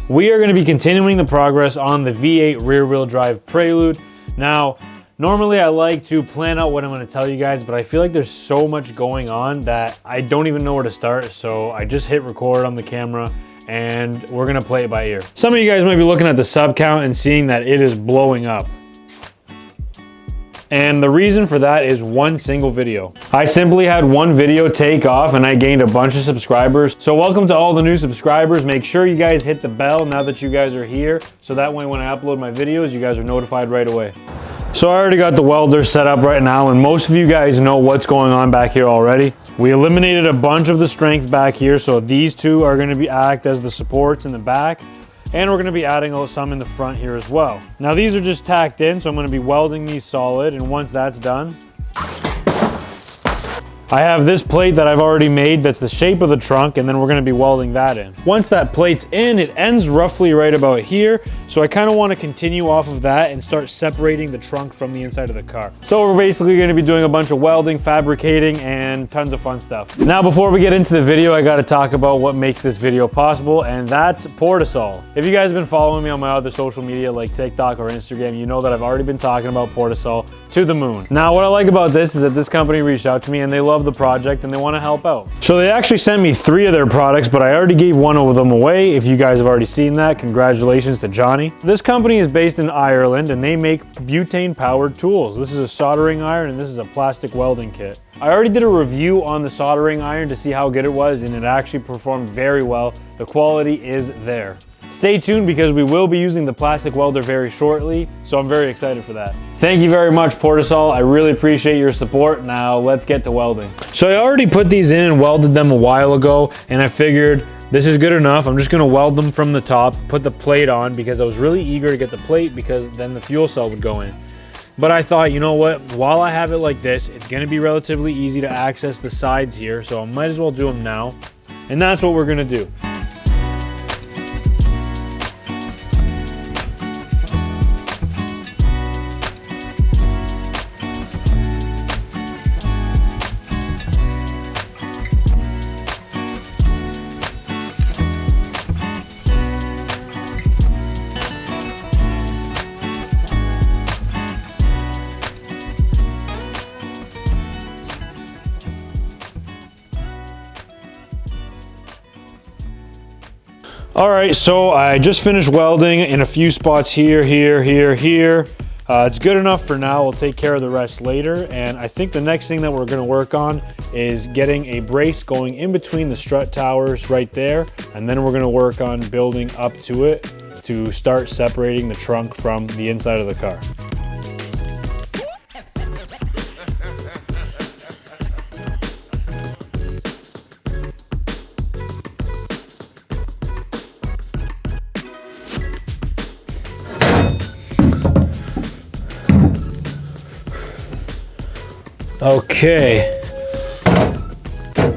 we are going to be continuing the progress on the V8 rear-wheel drive Prelude. Now, normally I like to plan out what I'm going to tell you guys, but I feel like there's so much going on that I don't even know where to start, so I just hit record on the camera and we're going to play it by ear. Some of you guys might be looking at the sub count and seeing that it is blowing up. And the reason for that is one single video. I simply had one video take off and I gained a bunch of subscribers. So welcome to all the new subscribers. Make sure you guys hit the bell now that you guys are here, so that way when I upload my videos, you guys are notified right away. So I already got the welder set up right now, and most of you guys know what's going on back here already. We eliminated a bunch of the strength back here, so these two are going to act as the supports in the back. And we're going to be adding some in the front here as well. Now these are just tacked in, so I'm going to be welding these solid, and once that's done, I have this plate that I've already made that's the shape of the trunk, and then we're going to be welding that in. Once that plate's in, it ends roughly right about here, so I kind of want to continue off of that and start separating the trunk from the inside of the car. So we're basically going to be doing a bunch of welding, fabricating, and tons of fun stuff. Now before we get into the video, I got to talk about what makes this video possible, and that's Portasol. If you guys have been following me on my other social media like TikTok or Instagram, you know that I've already been talking about Portasol to the moon. Now what I like about this is that this company reached out to me and they love the project and they want to help out. So they actually sent me 3 of their products, but I already gave one of them away. If you guys have already seen that, congratulations to Johnny. This company is based in Ireland and they make butane powered tools. This is a soldering iron and this is a plastic welding kit. I already did a review on the soldering iron to see how good it was, and it actually performed very well. The quality is there. Stay tuned because we will be using the plastic welder very shortly, so I'm very excited for that. Thank you very much, Portasol. I really appreciate your support. Now let's get to welding. So I already put these in and welded them a while ago, and I figured this is good enough. I'm just gonna weld them from the top, put the plate on because I was really eager to get the plate because then the fuel cell would go in. But I thought, you know what, while I have it like this, it's gonna be relatively easy to access the sides here, so I might as well do them now. And that's what we're gonna do. All right, so I just finished welding in a few spots here. It's good enough for now. We'll take care of the rest later. And I think the next thing that we're gonna work on is getting a brace going in between the strut towers right there. And then we're gonna work on building up to it to start separating the trunk from the inside of the car. Okay,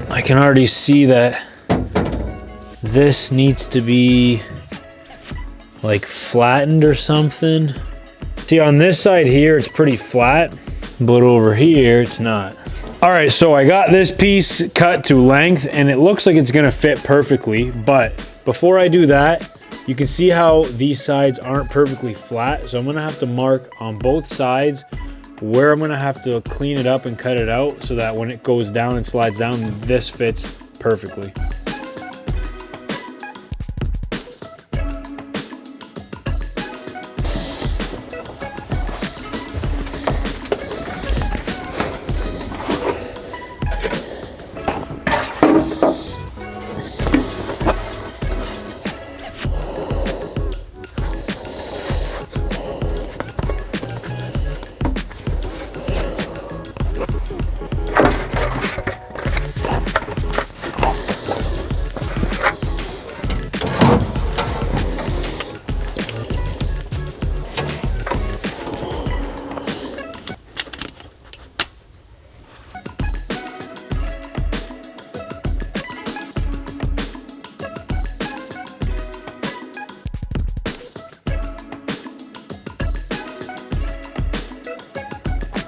I can already see that this needs to be like flattened or something. See, on this side here, it's pretty flat, but over here, it's not. All right, so I got this piece cut to length and it looks like it's gonna fit perfectly, but before I do that, you can see how these sides aren't perfectly flat, so I'm gonna have to mark on both sides where I'm gonna have to clean it up and cut it out so that when it goes down and slides down, this fits perfectly.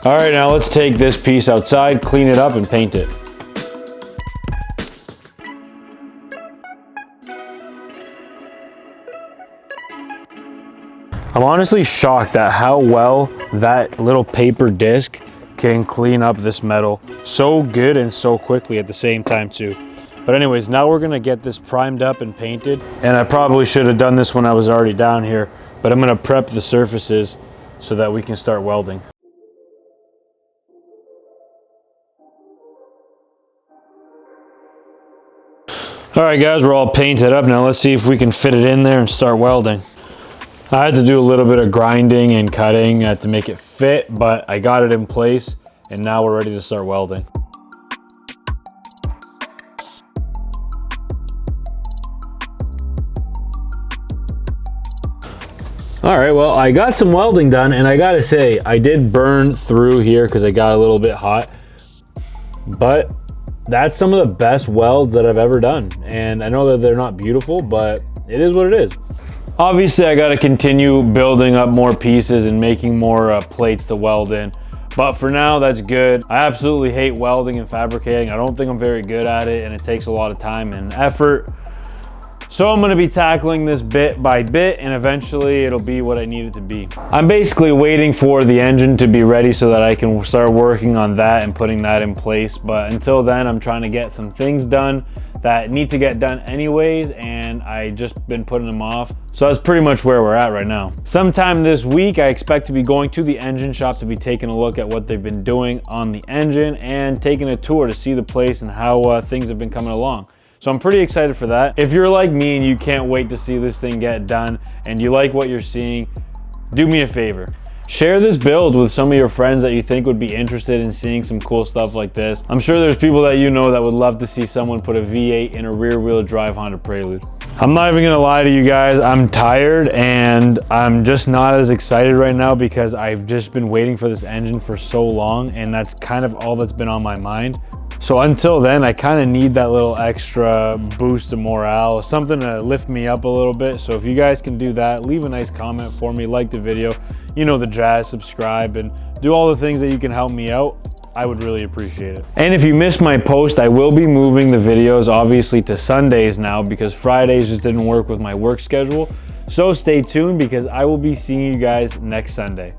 All right, now let's take this piece outside, clean it up, and paint it. I'm honestly shocked at how well that little paper disc can clean up this metal so good and so quickly at the same time too. But anyways, now we're gonna get this primed up and painted. And I probably should have done this when I was already down here, but I'm gonna prep the surfaces so that we can start welding. All right guys, we're all painted up. Now let's see if we can fit it in there and start welding. I had to do a little bit of grinding and cutting to make it fit, but I got it in place and now we're ready to start welding. All right, well, I got some welding done and I gotta say, I did burn through here because I got a little bit hot, but that's some of the best welds that I've ever done. And I know that they're not beautiful, but it is what it is. Obviously, I gotta continue building up more pieces and making more plates to weld in. But for now, that's good. I absolutely hate welding and fabricating. I don't think I'm very good at it and it takes a lot of time and effort. So I'm gonna be tackling this bit by bit and eventually it'll be what I need it to be. I'm basically waiting for the engine to be ready so that I can start working on that and putting that in place. But until then, I'm trying to get some things done that need to get done anyways, and I just been putting them off. So that's pretty much where we're at right now. Sometime this week, I expect to be going to the engine shop to be taking a look at what they've been doing on the engine and taking a tour to see the place and how things have been coming along. So I'm pretty excited for that. If you're like me and you can't wait to see this thing get done and you like what you're seeing, do me a favor. Share this build with some of your friends that you think would be interested in seeing some cool stuff like this. I'm sure there's people that you know that would love to see someone put a V8 in a rear-wheel drive Honda Prelude. I'm not even gonna lie to you guys, I'm tired and I'm just not as excited right now because I've just been waiting for this engine for so long and that's kind of all that's been on my mind. So until then, I kind of need that little extra boost of morale, something to lift me up a little bit. So if you guys can do that, leave a nice comment for me, like the video, you know the jazz, subscribe, and do all the things that you can help me out. I would really appreciate it. And if you missed my post, I will be moving the videos obviously to Sundays now because Fridays just didn't work with my work schedule. So stay tuned because I will be seeing you guys next Sunday.